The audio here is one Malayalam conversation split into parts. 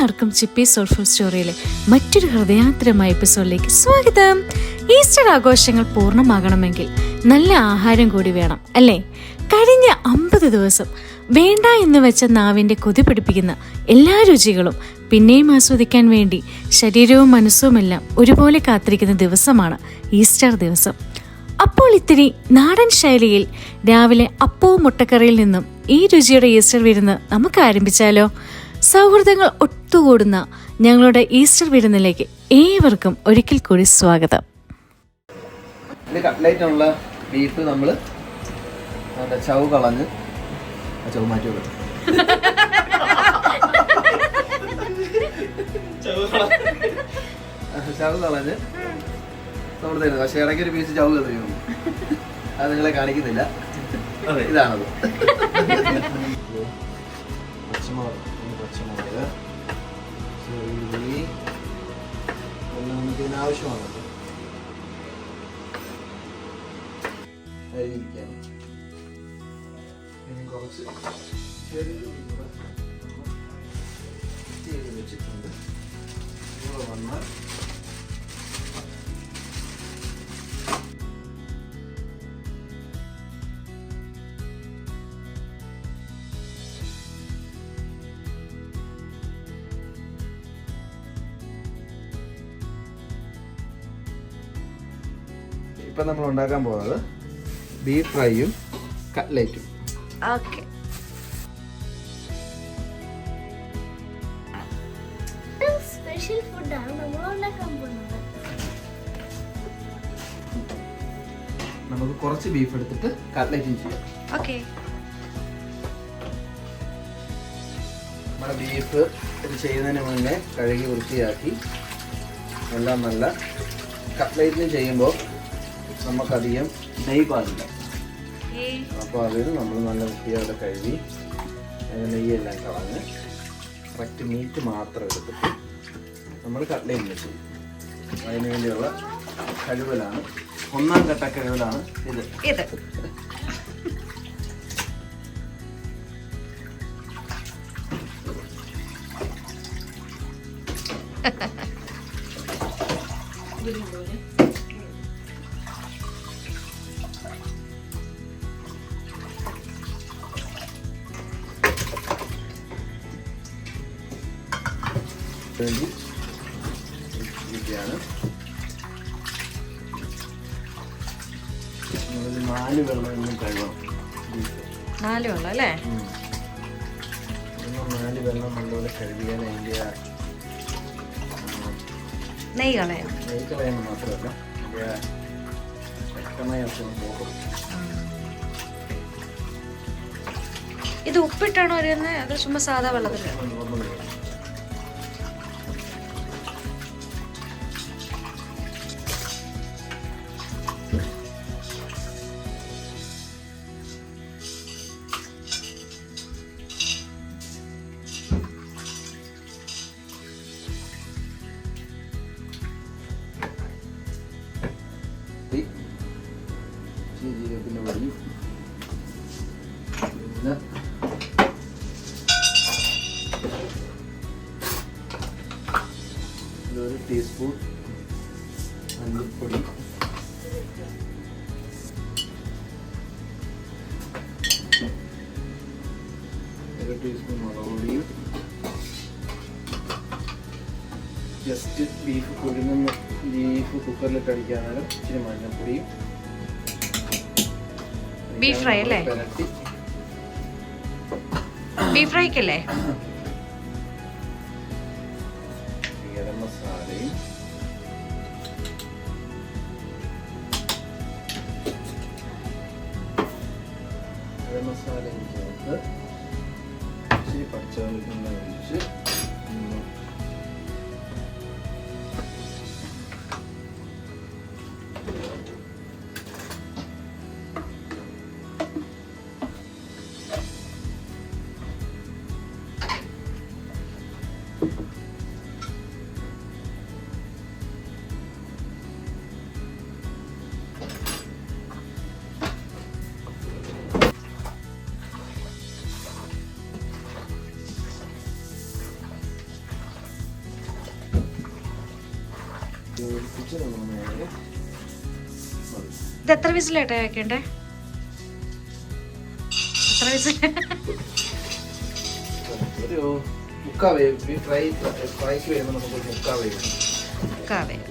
എല്ലാവർക്കും ചിപ്പി സോൾഫുൾ സ്റ്റോറിയിലെ മറ്റൊരു ഹൃദയാന്തരമായ എപ്പിസോഡിലേക്ക് സ്വാഗതം. ഈസ്റ്റർ ആഘോഷങ്ങൾ പൂർണ്ണമാകണമെങ്കിൽ നല്ല ആഹാരം കൂടി വേണം അല്ലേ? കഴിഞ്ഞ 50 ദിവസം വേണ്ട എന്ന് വെച്ച നാവിൻ്റെ കൊതി പിടിപ്പിക്കുന്ന എല്ലാ രുചികളും പിന്നെയും ആസ്വദിക്കാൻ വേണ്ടി ശരീരവും മനസ്സുമെല്ലാം ഒരുപോലെ കാത്തിരിക്കുന്ന ദിവസമാണ് ഈസ്റ്റർ ദിവസം. അപ്പോൾ ഇത്തിരി നാടൻ ശൈലിയിൽ രാവിലെ അപ്പവും മുട്ടക്കറിയിൽ നിന്നും ഈ രുചിയുടെ ഈസ്റ്റർ വിരുന്ന് നമുക്ക് ആരംഭിച്ചാലോ? സൗഹൃദങ്ങൾ ഒത്തുകൂടുന്ന ഞങ്ങളുടെ ഈസ്റ്റർ വിരുന്നിലേക്ക് ഏവർക്കും ഒരിക്കൽ കൂടി സ്വാഗതം. കട്ട്ലേറ്റിനുള്ള ബീഫ് നമ്മൾ ചവ് കളഞ്ഞ് ചവ് മാറ്റി ചവ് കളഞ്ഞ് നമ്മൾ തരുന്നത്. പക്ഷേ ഇടയ്ക്കൊരു പീസ് ചവ് തരുന്നു, അത് നിങ്ങളെ കാണിക്കുന്നില്ല. ഇതാണത്. പച്ചമുളക് എല്ലാം നമുക്ക് ഇതിനാവശ്യമാണല്ലോ. അരിഞ്ഞിരിക്കാം. ഇനി കുറച്ച് ചെറിയ ചെയ്ത് വെച്ചിട്ടുണ്ട്. ഇവിടെ വന്നാൽ ഇപ്പം നമ്മൾ ഉണ്ടാക്കാൻ പോകുന്നത് ബീഫ് ഫ്രൈയും കട്ട്ലേറ്റും. ഓക്കെ, സ്പെഷ്യൽ ഫുഡാണ് നമ്മൾ ഉണ്ടാക്കാൻ പോകുന്നത്. നമുക്ക് കുറച്ച് ബീഫ് എടുത്തിട്ട് കട്ട്ലേറ്റും ചെയ്യാം. ഓക്കെ. നമ്മുടെ ബീഫ് ഇത് ചെയ്യുന്നതിന് മുന്നേ കഴുകി വൃത്തിയാക്കി എല്ലാം നല്ല കട്ട്ലേറ്റിന് ചെയ്യുമ്പോൾ നമുക്കധികം നെയ്യ് പാടില്ല. അപ്പോൾ അതിൽ നമ്മൾ നല്ല വൃത്തിയോടെ കഴുകി അതിന് നെയ്യെല്ലാം കളഞ്ഞ് കറക്റ്റ് മീറ്റ് മാത്രം എടുത്തിട്ട് നമ്മൾ കട്ട്ലേറ്റിന് ചെയ്യും. അതിന് വേണ്ടിയുള്ള കഴിവലാണ്, 1ാം ഘട്ട കഴിവലാണ് ഇത്. വേണ്ടി ഇരിക്കുകയാണ്. 4 വെള്ളം കഴുകണം. 4 വെള്ളം അല്ലേ? 4 വെള്ളം നല്ലപോലെ കഴുകിയാൽ അതിൻ്റെ നെയ്യ് കളയാം. നെയ്യ് കളയാൻ മാത്രമല്ല അതിൻ്റെ വ്യക്തമായ അസുഖം പോകും. ഇത് ഉപ്പിട്ടാണോ അറിയുന്നത് അത് ചുമ്മാ സാധാ വെള്ളത്തിൽ? ജീരകത്തിൻ്റെ പൊടി, പിന്നെ ഒരു ടീസ്പൂൺ മല്ലിപ്പൊടി, ഒരു ടീസ്പൂൺ മുളക് പൊടിയും, ജസ്റ്റ് ബീഫ് പുഴുങ്ങുന്ന ബീഫ് കുക്കറിലിട്ട് അടിക്കാൻ നേരം ഇച്ചിരി മഞ്ഞൾപ്പൊടിയും. ബീഫ് ഫ്രൈ അല്ലേ? ബീഫ് ഫ്രൈക്കല്ലേ? ഗരം മസാലയും ചേർത്ത് ഇച്ചിരി പച്ചവെളിച്ചെണ്ണ ഒഴിച്ച് ഇത് എത്ര വിസിലേട്ടാ വെക്കണ്ടേ? എത്ര വിസിൽ? ഒരു മുക്കാ വേവ് ഫ്രൈക്ക് വരുമ്പോൾ നമുക്ക് മുക്കാ വേവ്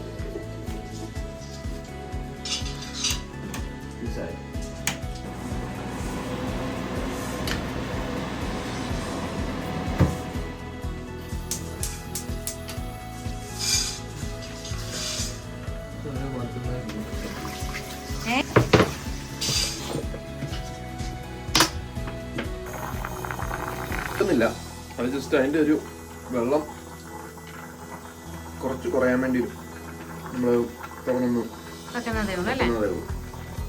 ില്ല അത് ജസ്റ്റ് അതിന്റെ ഒരു വെള്ളം കുറച്ച് കുറയാൻ വേണ്ടി നമ്മള് തുറന്നു വെക്കുന്നതേ ഉള്ളൂ അല്ലേ?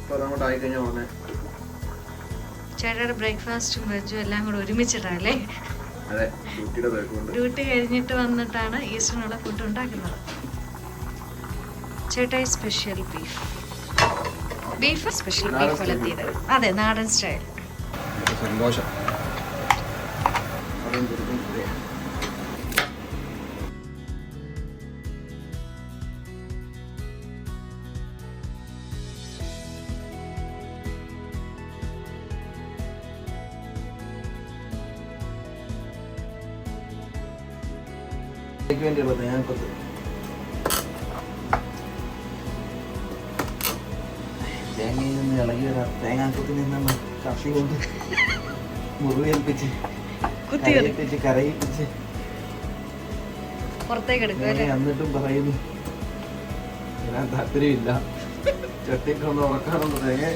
അപ്പൊ അതങ്ങോട്ട് ആയിക്കഴിഞ്ഞാൽ ഉടനെ ചേട്ടയുടെ ബ്രേക്ക്ഫാസ്റ്റും വെജും എല്ലാം കൂടെ ഒരുമിച്ചിട്ടല്ലേ? അതെ, ഡ്യൂട്ടിയുടെ തിരക്കുണ്ട്. ഡ്യൂട്ടി കഴിഞ്ഞിട്ട് വന്നിട്ടാണ് ഈസ്റ്ററിനുള്ള ഫുഡ് ഉണ്ടാക്കുന്നത്. ചേട്ടായി സ്പെഷ്യൽ ബീഫ് സ്പെഷ്യൽ ബീഫ് വളർത്തിയത്. അതെ, നാടൻ സ്റ്റൈൽ. സന്തോഷം. വേണ്ടിയുള്ള തേങ്ങാക്കൊത്ത് തേങ്ങയിൽ നിന്ന് ഇളകി വരാം. തേങ്ങാക്കൊത്തിൽ നിന്നാണ് കർഷി കൊണ്ട് മുറിവേൽപ്പിച്ച് കരയിപ്പിച്ച് പുറത്തേക്ക് എന്നിട്ടും പറയുന്നു ഞാൻ താല്പര്യമില്ല, ചട്ടിക്കൊന്ന് ഉറക്കാറുണ്ട് തേങ്ങ.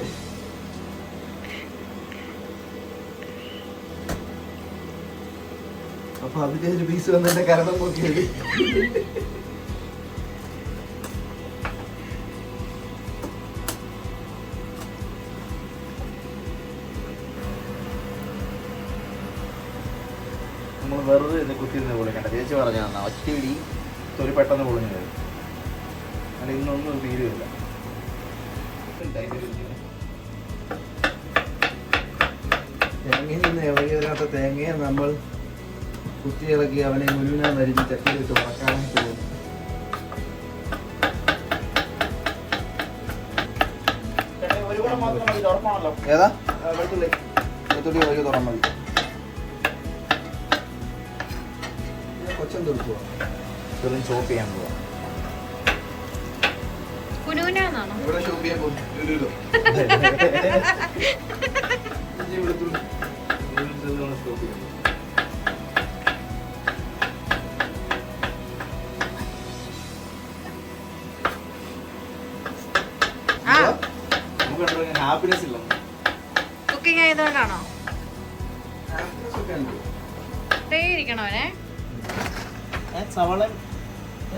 അപ്പൊ അതിന്റെ ഒരു പീസ് വന്ന് എന്റെ കരണം നോക്കിയത്. നമ്മൾ വെറുതെ ഇത് കുത്തിയിരുന്ന് പൊളിക്കണ്ട. ചേച്ചി പറഞ്ഞു തന്നാ ഒറ്റയിടി തൊലി പെട്ടെന്ന് പൊളിഞ്ഞു വരും. അല്ല ഇന്നൊന്നും തീരുമില്ല. തേങ്ങയിൽ നിന്ന് ഇളകി വരാത്ത തേങ്ങയെ നമ്മൾ കുത്തി ഇളക്കി അവനെ മുഴുവനാ മരിച്ച് ചട്ടിയിലിട്ട് ഉറക്കാനായിട്ട് പോകും. ഏതാ വെളുത്തുള്ളി ഒരു തുറം മതി. കൊച്ചം തീർക്കുക, ചെറിയ ചോപ്പ് ചെയ്യാൻ പോവാം. ഇവിടെ ഷോപ്പ് ചെയ്യാൻ പോകും. സ്റ്റോപ്പ് ചെയ്യാം. ഹാപ്പിനെസ് ഇല്ല. കുക്കിംഗ് ആയതുകൊണ്ടാണോ? ഇരിക്കണോനെ സവാള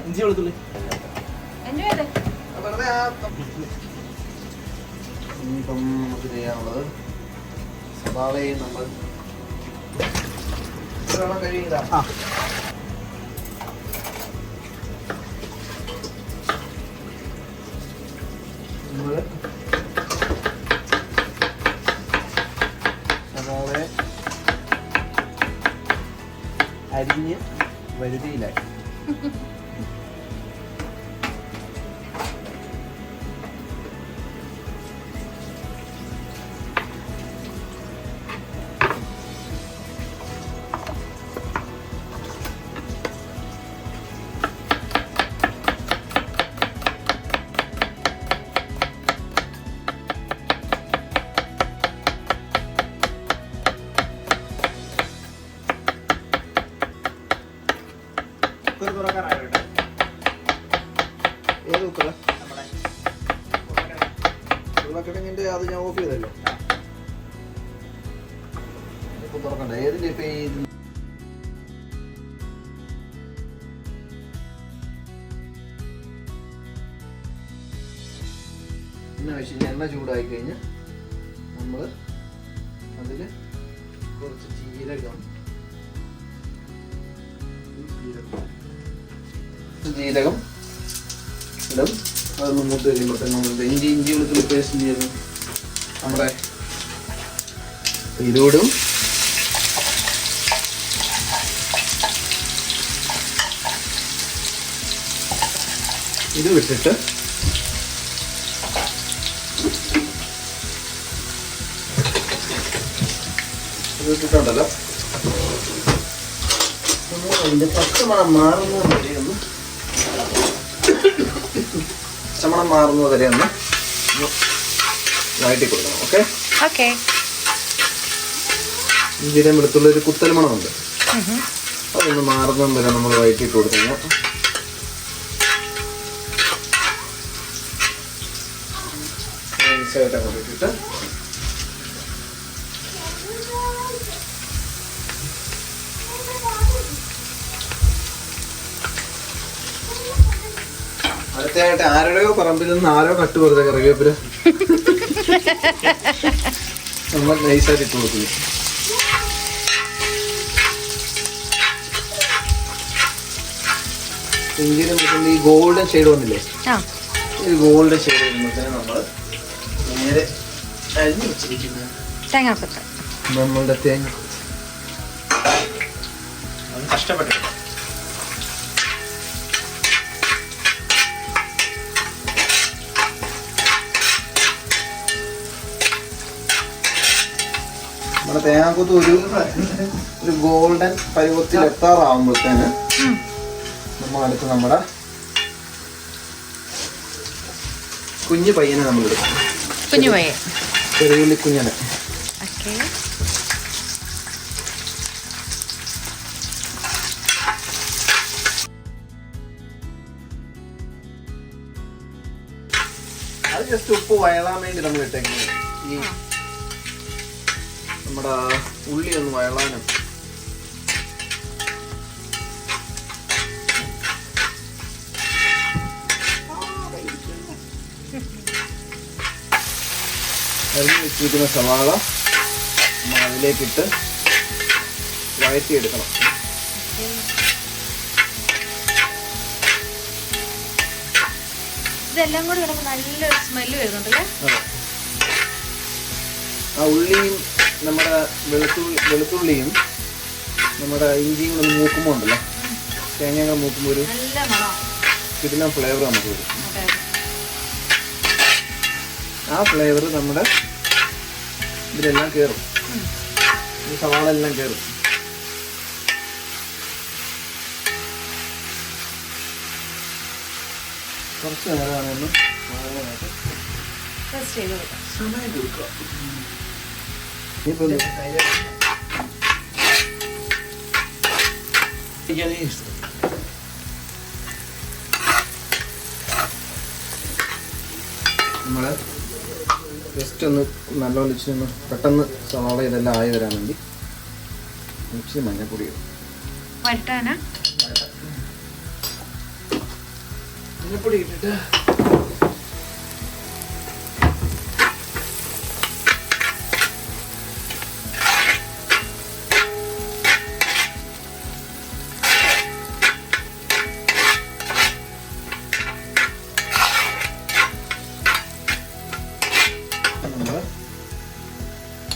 ഇഞ്ചി വെളുത്തുള്ളി ഇനിയിപ്പം നമുക്ക് ചെയ്യാനുള്ളത് സവാളയും നമ്മൾ കഴിയില്ല. നമ്മള് സവാളയെ അരിഞ്ഞ് വരുതിയിലാക്കി. ഏത് കുക്കറ? ഉരുളക്കിഴങ്ങിന്റെ അത് ഞാൻ ഓഫ് ചെയ്തല്ലോ. ഇപ്പൊ തുറക്കണ്ട. ഏതിന്റെ ഇപ്പൊ എണ്ണ ചൂടായി കഴിഞ്ഞ് നമ്മൾ അതിൽ കുറച്ച് ജീരകം ഇടും. അതൊന്ന് മൂത്ത് കഴിയുമ്പോഴത്തേക്ക് നമ്മൾ ഇഞ്ചി വെളുത്തുള്ളി പേസ്റ്റ് ചെയ്ത് നമ്മുടെ ഇതിടും. ഇത് വിട്ടിട്ട് ഇട്ടിട്ടുണ്ടല്ലോ, ഇതിന്റെ പച്ചമണം മാറുന്നത് വരെ ഒന്ന് വഴറ്റി കൊടുക്കണം. Okay, okay. ഇഞ്ചിയുടെ വെളുത്തുള്ള ഒരു കുത്തൽ മണമുണ്ട്, അതൊന്ന് മാറുന്നത് വരെ നമ്മൾ വഴറ്റിയിട്ട് കൊടുക്കണം. ഇട്ടിട്ട് അടുത്തതായിട്ട് ആരുടെയോ പറമ്പിൽ നിന്ന് ആരോ കട്ട് കൊടുത്ത കറിവേപ്പില നമ്മൾ നൈസായിട്ട് ഇട്ട് കൊടുക്കുന്നു. ഇഞ്ചിയുടെ ഈ ഗോൾഡൻ ഷെയ്ഡ് വന്നില്ലേ, ഈ ഗോൾഡൻ ഷെയ്ഡ് വരുമ്പോഴത്തേന് നമ്മൾ നേരെ അരിഞ്ഞു വെച്ചിരിക്കുന്ന തേങ്ങാക്കൊത്ത്, നമ്മളുടെ തേങ്ങ കഷ്ടപ്പെട്ടു. നമ്മുടെ തേങ്ങാക്കൊത്ത് ഒരു ഗോൾഡൻ പരുവത്തിൽ എത്താറാവുമ്പോഴത്തേന് നമ്മളടുത്ത് നമ്മുടെ കുഞ്ഞു പയ്യനെ നമ്മൾ എടുക്കും. കുഞ്ഞു പയ്യൻ, ചെറിയുള്ളി കുഞ്ഞനെ. ഓക്കെ. അത് ജസ്റ്റ് ഉപ്പ് വയലാൻ വേണ്ടി നമ്മൾ ഇട്ടേക്കുന്നത്. ഈ നമ്മുടെ ഉള്ളി ഒന്ന് വയലാനും. അരിഞ്ഞ് വെച്ചിരിക്കുന്ന സവാള നമ്മൾ അതിലേക്കിട്ട് വഴറ്റിയെടുക്കണം. ഇതെല്ലാം കൂടി കിടക്കുമ്പോൾ നല്ലൊരു സ്മെല്ല് വരുന്നുണ്ടല്ലേ. ആ ഉള്ളിയും നമ്മുടെ വെളുത്തുള്ളിയും നമ്മുടെ ഇഞ്ചിയും കൂടെ മൂക്കുമ്പോൾ ഉണ്ടല്ലോ, തേങ്ങ മൂക്കുമ്പോൾ ഒരു നല്ല മണം, കിട്ടുന്ന ഫ്ലേവർ നമുക്ക് വരും. അതെ. ആ ഫ്ലേവർ നമ്മുടെ ഇതിലെല്ലാം കയറും, ഈ സവാള എല്ലാം കയറും. കുറച്ച് നേരമാണെന്ന് Press ചെയ്ത് കൊടുക്കാം. സമയം കൊടുക്കുക. ഇനിയിപ്പോൾ നമ്മള് ജസ്റ്റ് ഒന്ന് നല്ലോണം ഇച്ചിരി പെട്ടെന്ന് സവാള ഇതെല്ലാം ആയി വരാൻ വേണ്ടി ഇച്ചിരി മഞ്ഞപ്പൊടി ഇടും. വരട്ടാനാ മഞ്ഞപ്പൊടി ഇട്ടിട്ട്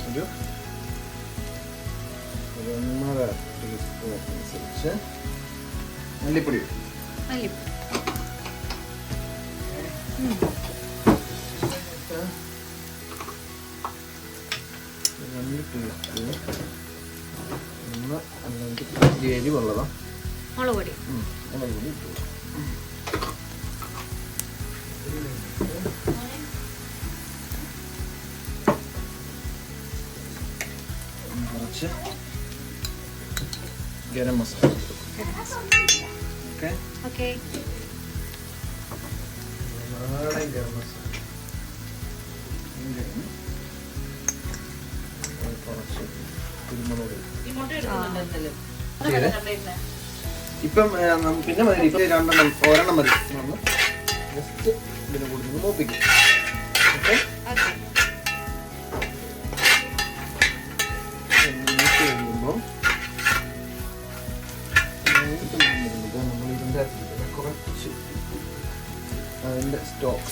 ഒരു 1.5 ടീസ്പൂൺ അനുസരിച്ച് മല്ലിപ്പൊടി ഇടും. മല്ലിപ്പൊടി. 2 ടീസ്പൂൺ അല്ലെങ്കിൽ എരിവുള്ളതാ മുളക് പൊടി. മുളക് പൊടി ഇട്ടു. കുറച്ച് ഗരം മസാല ഓക്കെ. ഓക്കെ. നാടൻ ഗരം മസാല കുറച്ച് കുരുമുളക്. ഇപ്പം പിന്നെ മതി, ഇപ്പം ഒരെണ്ണം മതി. നമ്മൾ ജസ്റ്റ് ഇതിനെ കൂടി മൂപ്പിക്കും. ഓക്കെ, കഴിയുമ്പോൾ നമ്മൾ ഇതിൻ്റെ കുറച്ച് അതിൻ്റെ സ്റ്റോക്ക്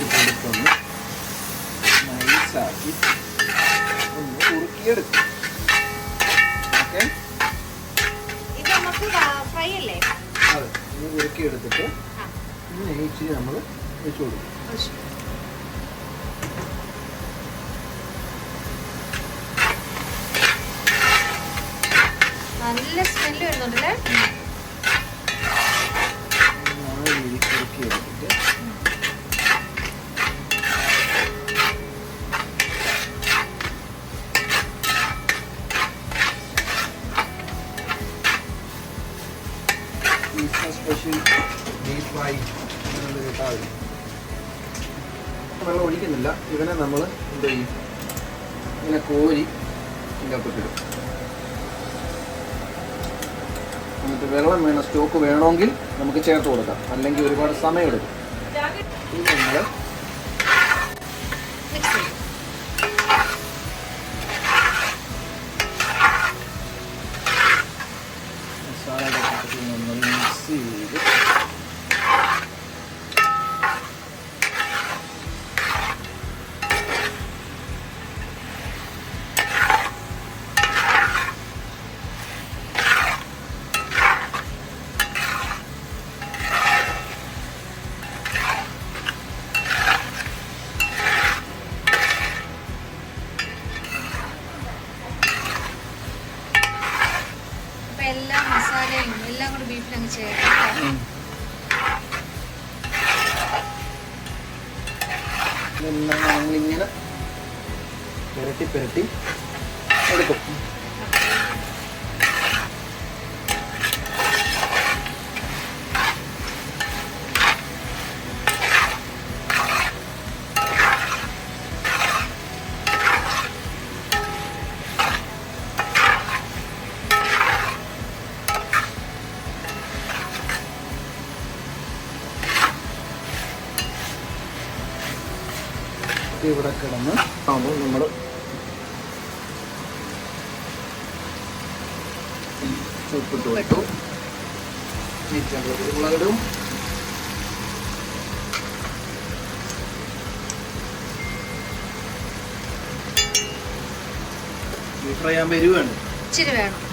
കൊടുക്കുന്നു. ഒന്ന് കുറുക്കിയെടുക്കും. ഓക്കെ, ഇത് നമുക്ക് ഫ്രൈ അല്ലേ? അതെ, ഒന്ന് കുറുക്കിയെടുത്തിട്ട് നെയ്യ് ഇച്ചിരി നമ്മൾ വെച്ച് കൊടുക്കും. നല്ല സ്മെല്ല് വരുന്നുണ്ടല്ലേ? കുറുക്കിയെടുത്തിട്ട് സ്പെഷ്യൽ ഡീപ് ഫ്രൈ കിട്ടാതെ വെള്ളം ഒഴിക്കുന്നില്ല. ഇതിനെ നമ്മൾ എന്ത് ചെയ്യും, ഇങ്ങനെ കോരി ഇതിനകത്തിടും. എന്നിട്ട് വെള്ളം വേണം, സ്റ്റോക്ക് വേണമെങ്കിൽ നമുക്ക് ചേർത്ത് കൊടുക്കാം, അല്ലെങ്കിൽ ഒരുപാട് സമയം എടുക്കും. ഇത് നമ്മൾ മസാല നമ്മൾ മിക്സ് ചെയ്ത് എല്ലാ മസാലയും എല്ലാം കൂടി ബീഫിലങ്ങ് ചേർക്കാം. ഇതെല്ലാം നമ്മളിങ്ങനെ പുരട്ടി എടുക്കും. ഇവിടെ കിടന്ന് ആകുമ്പോൾ നമ്മൾ ഉപ്പിട്ട് വെട്ടു, കുരുമുളകിടും. ബീഫ് ഫ്രൈ ആകുമ്പോൾ എരിവ് വേണം, ഇച്ചിരി വേണം.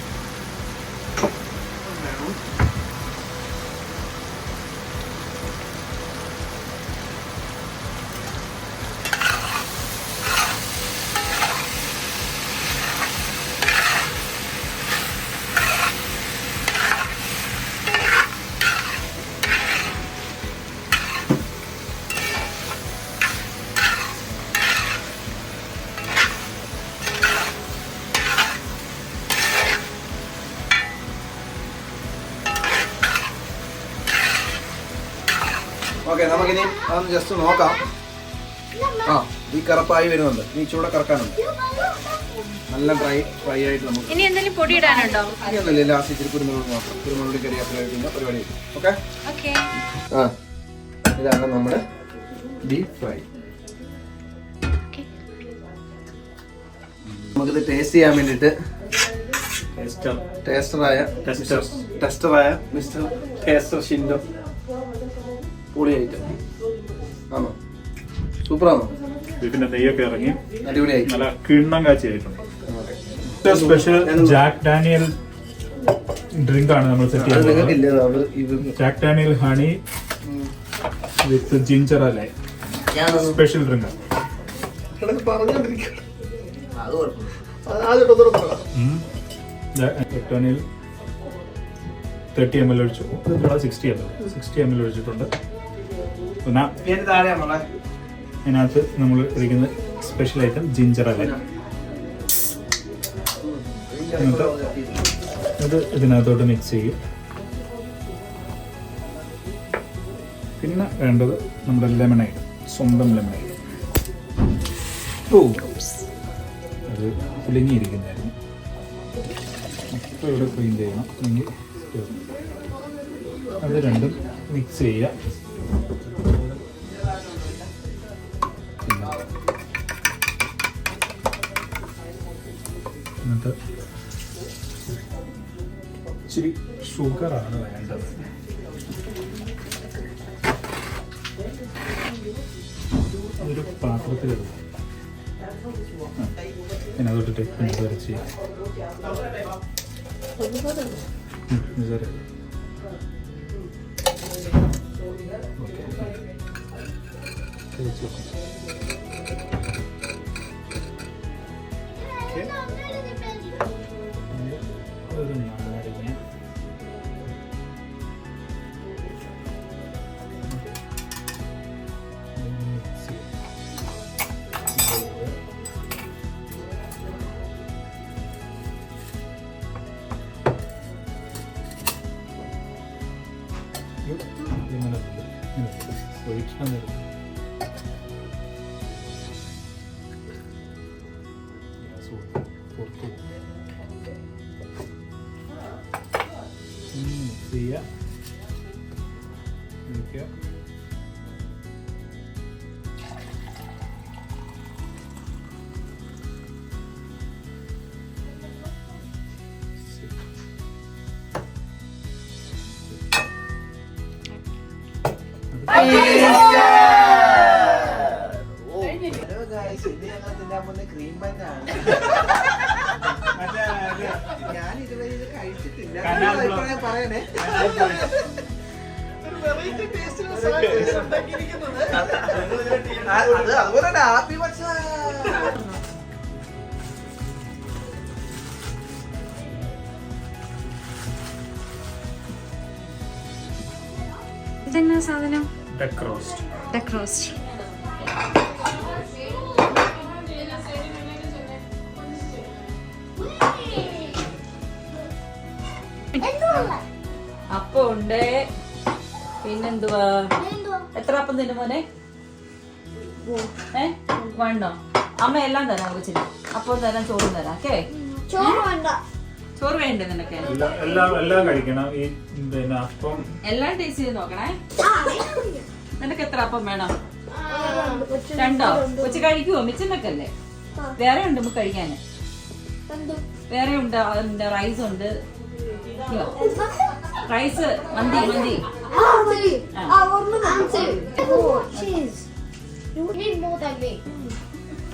ഓക്കെ, നമുക്കിനി അതൊന്ന് ജസ്റ്റ് നോക്കാം. ആ, ഈ കറപ്പായി വരുന്നുണ്ട്, ഇനി ചൂടെ കറക്കാനുണ്ട്. നല്ല ഫ്രൈ ആയിട്ട് നമുക്ക് ഇനി എന്തെങ്കിലും പൊടി ഇടാനുണ്ടോ? ഇനിയൊന്നുമില്ല, ലാസ്റ്റ് ഇച്ചിരി കുരുമുളക് മാത്രം, കുരുമുളക് കരിയാപ്പിലായിട്ടുള്ള പരിപാടി. ഓക്കെ, ആ, ഇതാണ് നമ്മുടെ ബീഫ് ഫ്രൈ. നമുക്കിത് ടേസ്റ്റ് ചെയ്യാൻ വേണ്ടിയിട്ട് ടെസ്റ്ററായ മിസ്റ്റർ ടേസ്റ്റർ ഷിൻഡോ പൊളി ഐറ്റം ആണോ? സൂപ്പറാണോ? ബീഫിന്റെ നെയ്യൊക്കെ ഇറങ്ങി അടിപൊളിയായി, നല്ല കിണ്ണം കാച്ചിയായിട്ടുണ്ട്. സ്പെഷ്യൽ ജാക്ക് ഡാനിയൽ ഡ്രിങ്ക് ആണ് നമ്മൾ സെറ്റ് ചെയ്യുന്നത്. ജാക്ക് ഡാനിയൽ ഹണി വിത്ത് ജിഞ്ചർ അല്ലേ, special drink. Jack Daniel 30 ml ഒഴിച്ചു, 60 ml ഒഴിച്ചിട്ടുണ്ട്. പിന്നെ അതിനകത്ത് നമ്മൾ ഇരിക്കുന്ന സ്പെഷ്യൽ ഐറ്റം ജിഞ്ചർ അല്ലേ, എന്നിട്ട് ഇത് ഇതിനകത്തോട്ട് മിക്സ് ചെയ്യും. പിന്നെ വേണ്ടത് നമ്മുടെ ലെമണൈഡ്, സ്വന്തം ലെമണൈഡ്. ഓ, അത് കുലുങ്ങിയിരിക്കുന്നതായിരുന്നു, ഇപ്പോൾ ഇവിടെ ക്ലീൻ ചെയ്യണം. അല്ലെങ്കിൽ അത് രണ്ടും മിക്സ് ചെയ്യുക. എന്നിട്ട് ഇച്ചിരി ഷുഗറാണ് വേണ്ടത്. അതൊരു പാത്രത്തിലെടുക്കും. പിന്നെ അതൊട്ടിട്ട് പഞ്ചസാര ചെയ്യാം. പഞ്ചസാര ഒരു നാരങ്ങ ഒഴിക്കാൻ നേരം മിക്സ് ചെയ്യുക. ഒഴിക്കുക. ക്രീം ബന്നാണ്. ഞാൻ ഇതുവരെ ഇത് കഴിച്ചിട്ടില്ല. പറയണേ. അതുപോലെ തന്നെ ഹാപ്പി ബർത്ത്ഡേ. ഇതെന്നാ സാധനം? Duck roast. Duck roast. അപ്പം ഉണ്ട്. പിന്നെന്തുവാ? എത്ര അപ്പം തിന്നു മോനെ? വേണ്ടോ? അമ്മ എല്ലാം തരാം കൊച്ചിന്. അപ്പം തരാം, ചോറും തരാം. ഓക്കെ? ചോറ് വേണ്ടേ നിനക്ക്? എല്ലാം കഴിക്കണം. ഈ പിന്നെ അപ്പം എല്ലാം ടേസ്റ്റ് ചെയ്ത് നോക്കണേ. നിനക്ക് എത്ര അപ്പം വേണം? രണ്ടോ? കൊച്ചു കഴിക്കുവോ? മിച്ചന്നൊക്കെയല്ലേ? വേറെ ഉണ്ട് നമുക്ക് കഴിക്കാന്. വേറെ ഉണ്ട്. റൈസ് ഉണ്ട്. റൈസ്, മന്തി.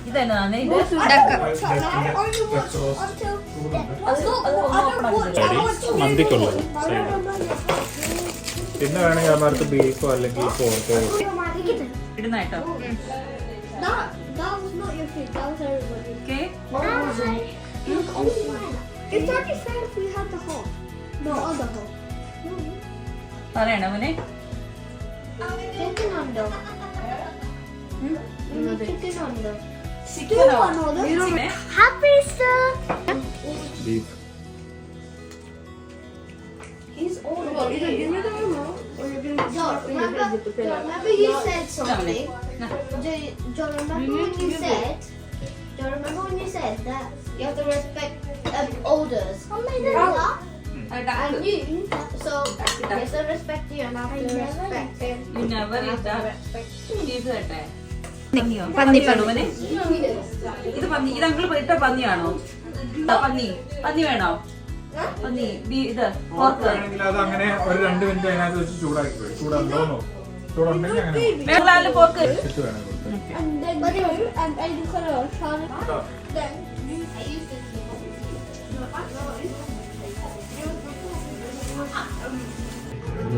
ഇതെന്നാണ് ഇത്? മന്തിക്കുള്ളത്. പിന്നെ വേണമെങ്കിൽ അവർക്ക് ബീഫോ അല്ലെങ്കിൽ പോർക്കോ ഇടുന്നായിട്ടോ. ഓക്കെ. പറയണോ മോനെ? Happy Easter. Beef. Remember you said something. John, remember when you said? John, remember when you said that you have to respect elders? And you, so he has to respect you, and I have to respect him. You never eat that. ഇത് കേട്ടെ. പന്നിപ്പണി. മോനെ? ഇത് പന്നി. ഇത് അങ്കിൾ ഇട്ട പന്നിയാണോ? പന്നി വേണോ? പന്നി ഇത് പോർക്ക് വേണമെങ്കിൽ അത് അങ്ങനെ ഒരു 2 മിനിറ്റ് അതിനകത്ത് വെച്ച് ചൂടാക്കി ചൂടുണ്ടോന്നോ? ചൂടുണ്ടെങ്കിൽ അങ്ങനെ വേറെ പോർക്ക് വെച്ച് വേണം കൊടുക്കാൻ. And then and I do color. Then I used to.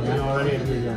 ഞാൻ ഓൾറെഡി എടുത്തില്ല.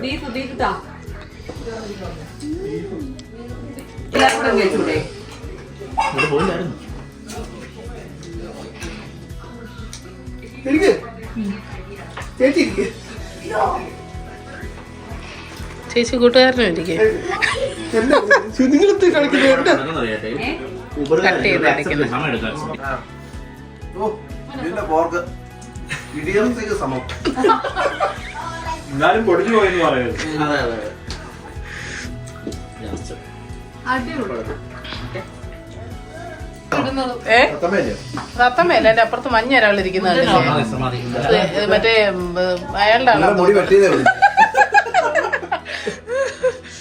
ബീഫ് ഇട്ടാ എല്ലാവർക്കും കഴിച്ചൂടെ? ചേച്ചി കൂട്ടുകാരനായിരിക്കും. നിങ്ങളെത്തി കളിക്കുന്നത് കട്ട് ചെയ്തെടുക്കുന്നത്. ഇതിന്റെ പോർക്ക് ഇടിയറത്തേക്ക് സമം. എന്നാലും പൊടിഞ്ഞു പോയെന്ന് പറയരുത്. അതെ അതെ തത്തമ്മയല്ല, എന്റെ അപ്പുറത്ത് മഞ്ഞ ഒരാളിരിക്കുന്നത് മറ്റേ അയാളുടെ ആളാ. മുടി വെട്ടിയതേ ഉള്ളൂ.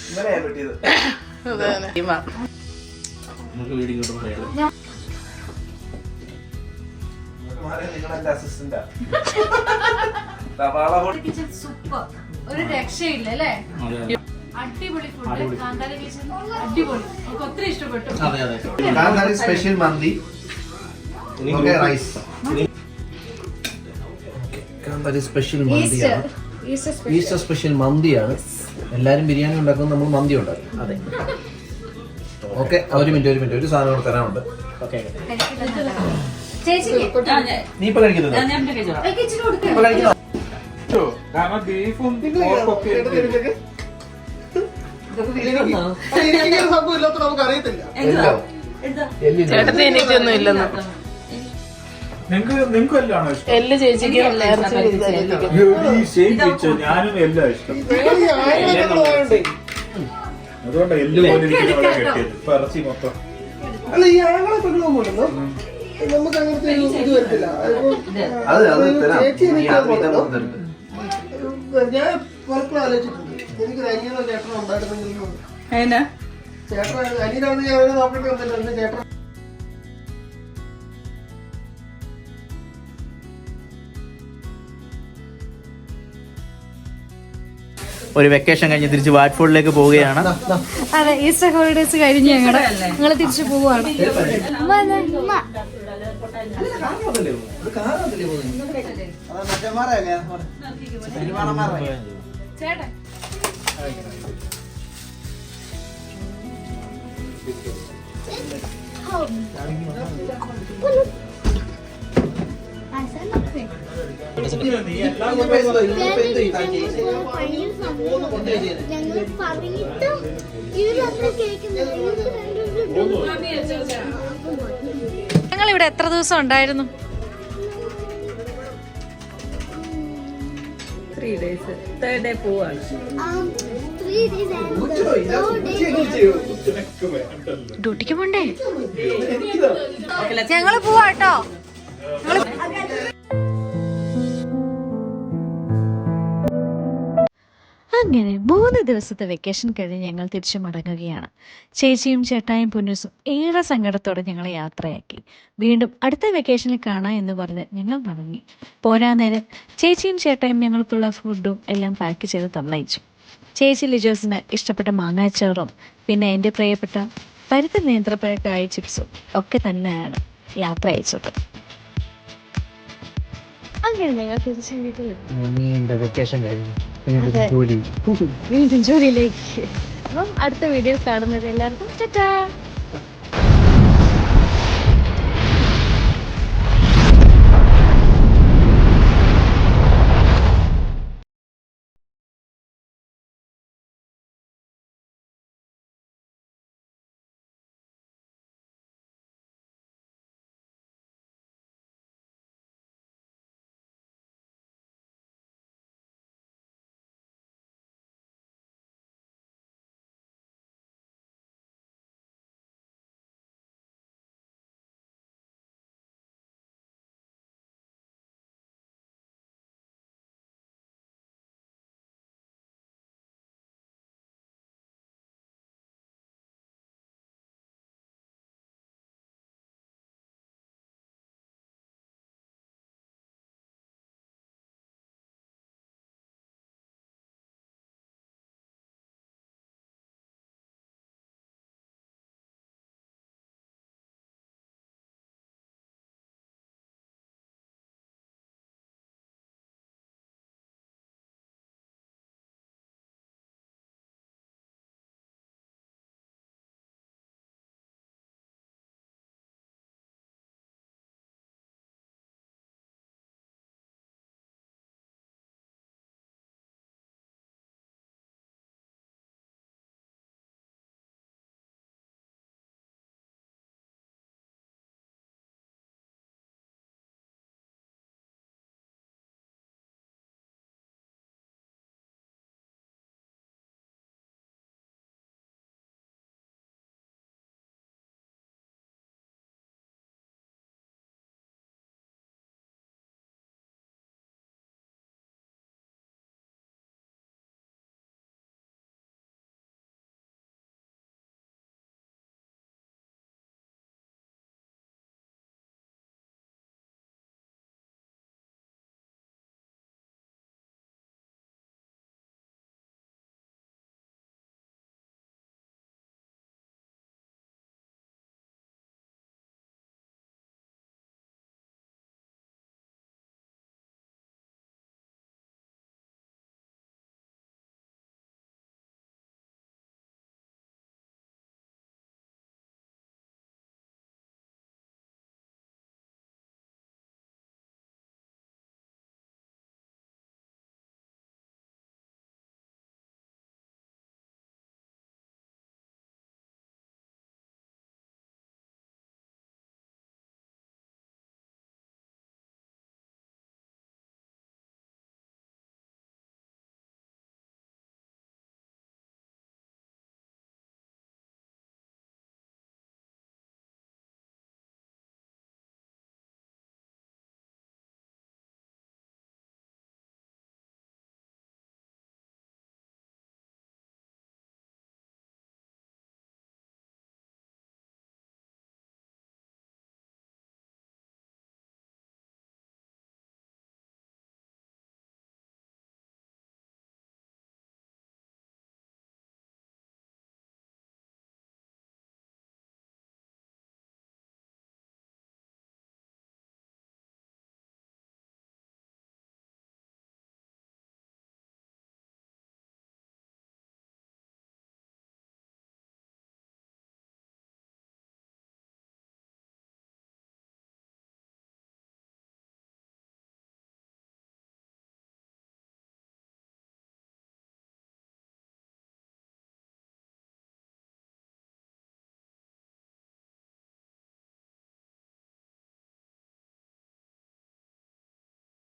ഇന്നലെയാ വെട്ടിയത്. അതെ ടീമാ. നിങ്ങളെന്റെ അസിസ്റ്റന്റാ. സൂപ്പർ, ഒരു രക്ഷയില്ല അല്ലേ? അടിപൊളി ഫുഡ്, കാന്താരി കിച്ചൻ അടിപൊളി, നമുക്ക് ഒത്തിരി ഇഷ്ടപ്പെട്ടു. കാന്താരി സ്പെഷ്യൽ മന്തി, റൈസ്. കാന്താരി സ്പെഷ്യൽ മന്തിയാണ്, ഈസ്റ്റർ സ്പെഷ്യൽ മന്തിയാണ്. എല്ലാരും ബിരിയാണി ഉണ്ടാക്കും, നമ്മൾ മന്തി ഉണ്ടാക്കും. അതെ. ഓക്കെ, ഒരു മിനിറ്റ് ഒരു സാധനം കൂടെ തരാനുണ്ട്. നീ ഇപ്പൊ കഴിക്കുന്നത് കാരണം ബീഫും പോർക്കൊക്കെ നമുക്ക് അറിയത്തില്ല. ചേട്ടത്തിന് എനിക്കൊന്നും ഇല്ലെന്ന്. നിങ്ങൾക്കും എല്ലാണോ ഇഷ്ടം? എല്ല് ചേച്ചിക്ക് ഞാനും എല്ലാം ഇഷ്ടം. അതുകൊണ്ട് എല്ല് പോലെ ഇരിക്കുന്ന കെട്ടിയത് ഇപ്പൊ ഇറച്ചി മൊത്തം. അല്ല, ഈ ആങ്ങളെ പെണ്ണോ പോലെന്നോ നമുക്ക് അങ്ങനത്തെ ഇത് വരത്തില്ല. ഞാൻ പലപ്പോഴും ആലോചിച്ചിട്ടുണ്ട്, എനിക്കൊരു അനിയനോ ചേട്ടനോ ഉണ്ടായിരുന്നെങ്കിലും. ചേട്ടൻ അനിയനാണെന്ന് ഞാൻ അവരെ നോക്കേണ്ടി വന്നിട്ടുണ്ട്. ചേട്ടൻ ഒരു വെക്കേഷൻ കഴിഞ്ഞ് തിരിച്ച് വാറ്റ്ഫോർഡിലേക്ക് പോവുകയാണ്. അതെ, ഈസ്റ്റർ ഹോളിഡേസ് കഴിഞ്ഞ് ഞങ്ങള് തിരിച്ചു പോവുകയാണ്. ഞങ്ങൾ ഇവിടെ എത്ര ദിവസം ഉണ്ടായിരുന്നു? 3 days. 3rd day പോവാണ്. 3 days and ഡ്യൂട്ടിക്ക് പോണ്ടേ? ഞങ്ങള് പോവാട്ടോ. അങ്ങനെ 3 ദിവസത്തെ വെക്കേഷൻ കഴിഞ്ഞ് ഞങ്ങൾ തിരിച്ചു മടങ്ങുകയാണ്. ചേച്ചിയും ചേട്ടായും പുന്നൂസും ഏറെ സങ്കടത്തോടെ ഞങ്ങളെ യാത്രയാക്കി. വീണ്ടും അടുത്ത വെക്കേഷനിൽ കാണാം എന്ന് പറഞ്ഞ് ഞങ്ങൾ മടങ്ങി. പോരാ നേരം ചേച്ചിയും ചേട്ടായും ഞങ്ങൾക്കുള്ള ഫുഡും എല്ലാം പാക്ക് ചെയ്ത് തന്നയച്ചു. ചേച്ചി ലിജോസിന് ഇഷ്ടപ്പെട്ട മാങ്ങാച്ചോറും പിന്നെ എൻ്റെ പ്രിയപ്പെട്ട പരുത്ത നേന്ത്രപ്പഴക്കായ ചിപ്സും ഒക്കെ തന്നെയാണ് യാത്ര അയച്ചത്. അങ്ങനെ ഞങ്ങൾ തിരിച്ചു വീട്ടിൽ വെക്കേഷൻ കഴിഞ്ഞു വീണ്ടും ജോലിയിലേക്ക്. അപ്പം അടുത്ത വീഡിയോ കാണുന്നത് എല്ലാവർക്കും ടാറ്റാ.